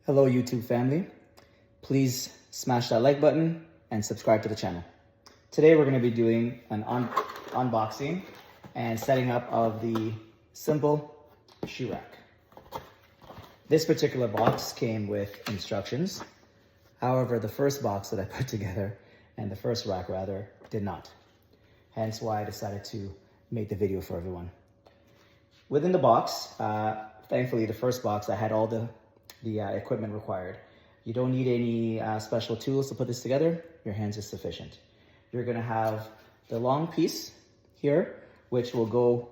Hello YouTube family. Please smash that like button and subscribe to the channel. Today we're going to be doing an unboxing and setting up of the simple shoe rack. This particular box came with instructions. However, the first box that I put together, and the first rack rather, did not. Hence why I decided to make the video for everyone. Within the box, thankfully the first box, I had all the equipment required. You don't need any special tools to put this together. Your hands are sufficient. You're gonna have the long piece here, which will go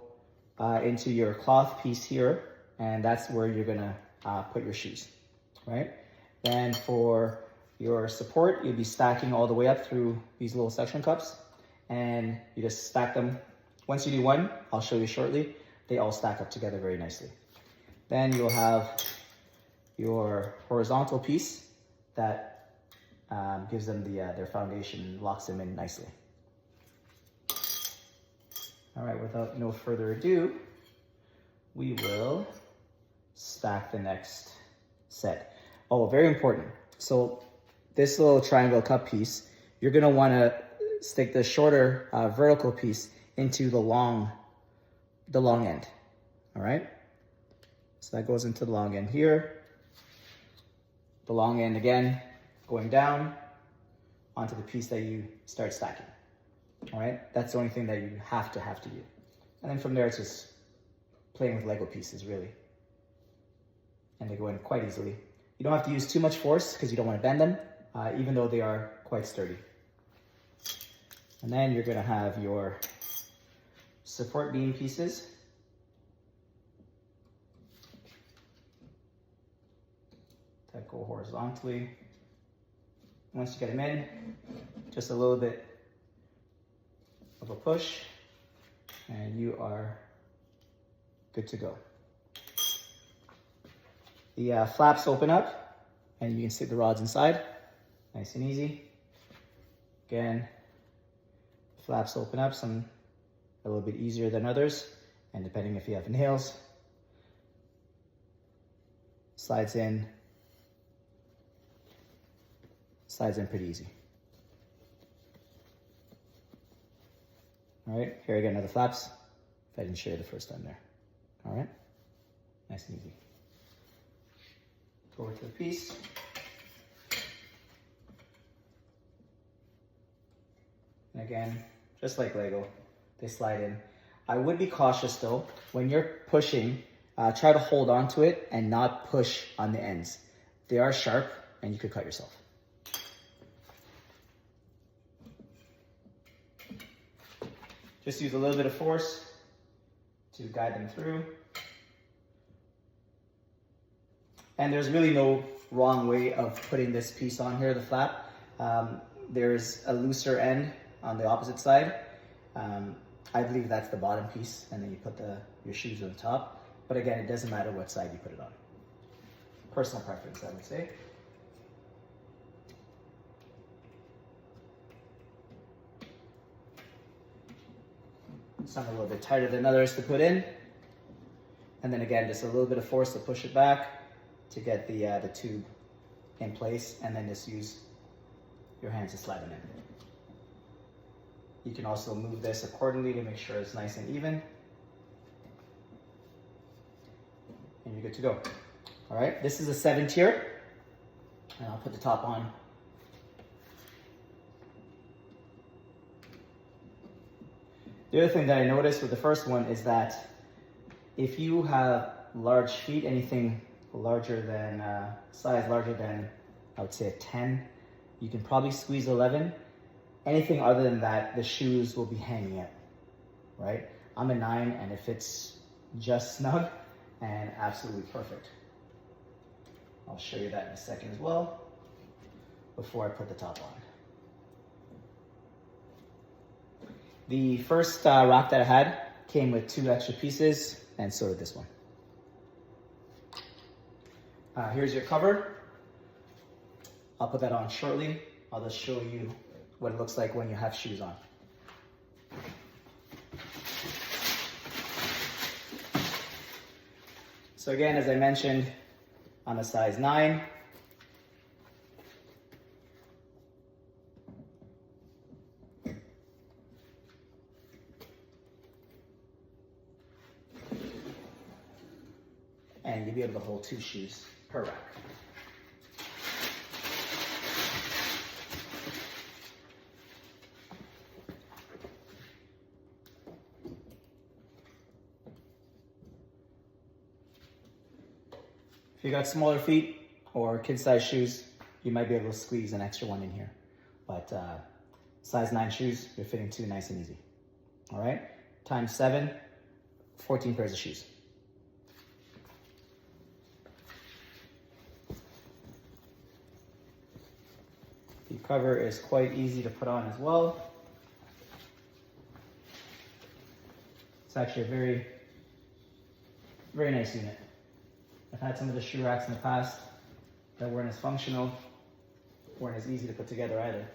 into your cloth piece here, and that's where you're gonna put your shoes, right? And for your support, you'll be stacking all the way up through these little suction cups, and you just stack them. Once you do one, I'll show you shortly, they all stack up together very nicely. Then you'll have your horizontal piece that gives them their foundation, locks them in nicely. All right, without no further ado, we will stack the next set. Oh, very important. So this little triangle cup piece, you're gonna wanna stick the shorter vertical piece into the long end, all right? So that goes into the long end here. The long end again, going down onto the piece that you start stacking. All right, that's the only thing that you have to do. And then from there, it's just playing with Lego pieces, really. And they go in quite easily. You don't have to use too much force because you don't want to bend them, even though they are quite sturdy. And then you're gonna have your support beam pieces. That go horizontally. Once you get them in, just a little bit of a push, and you are good to go. The flaps open up, and you can stick the rods inside, nice and easy. Again, flaps open up, some a little bit easier than others, and depending if you have nails, slides in pretty easy. All right, here again, another flaps. If I didn't show you the first time there. All right, nice and easy. Go over to the piece. And again, just like Lego, they slide in. I would be cautious though, when you're pushing, try to hold on to it and not push on the ends. They are sharp and you could cut yourself. Just use a little bit of force to guide them through. And there's really no wrong way of putting this piece on here, the flap. There's a looser end on the opposite side. I believe that's the bottom piece, and then you put your shoes on the top. But again, it doesn't matter what side you put it on. Personal preference, I would say. Some a little bit tighter than others to put in. And then again, just a little bit of force to push it back to get the tube in place, and then just use your hands to slide them in. You can also move this accordingly to make sure it's nice and even. And you're good to go. All right, this is a 7-tier, and I'll put the top on. The other thing that I noticed with the first one is that if you have large feet, anything larger than, size larger than, I would say a 10, you can probably squeeze 11. Anything other than that, the shoes will be hanging up, right? I'm a 9 and it fits just snug and absolutely perfect. I'll show you that in a second as well, before I put the top on. The first rack that I had came with 2 extra pieces, and so did this one. Here's your cover. I'll put that on shortly. I'll just show you what it looks like when you have shoes on. So again, as I mentioned, I'm a size 9. and you'll be able to hold 2 shoes per rack. If you got smaller feet or kid-sized shoes, you might be able to squeeze an extra one in here. But size 9 shoes, you're fitting 2 nice and easy. All right, times 7, 14 pairs of shoes. The cover is quite easy to put on as well. It's actually a very, very nice unit. I've had some of the shoe racks in the past that weren't as functional, weren't as easy to put together either.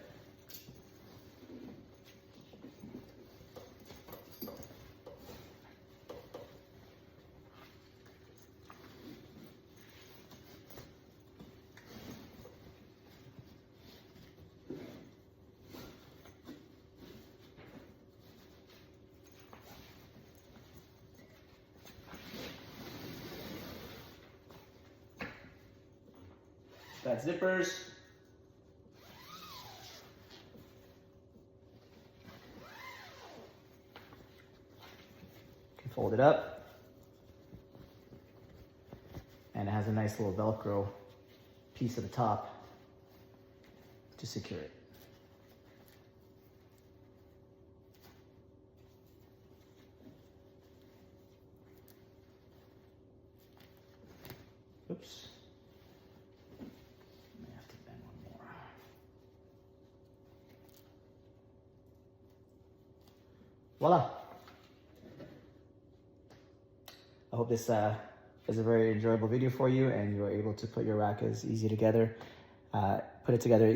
Got zippers. Can fold it up. And it has a nice little Velcro piece at the top to secure it. Oops. Voila. I hope this is a very enjoyable video for you and you were able to put your rack as easy together, put it together easy.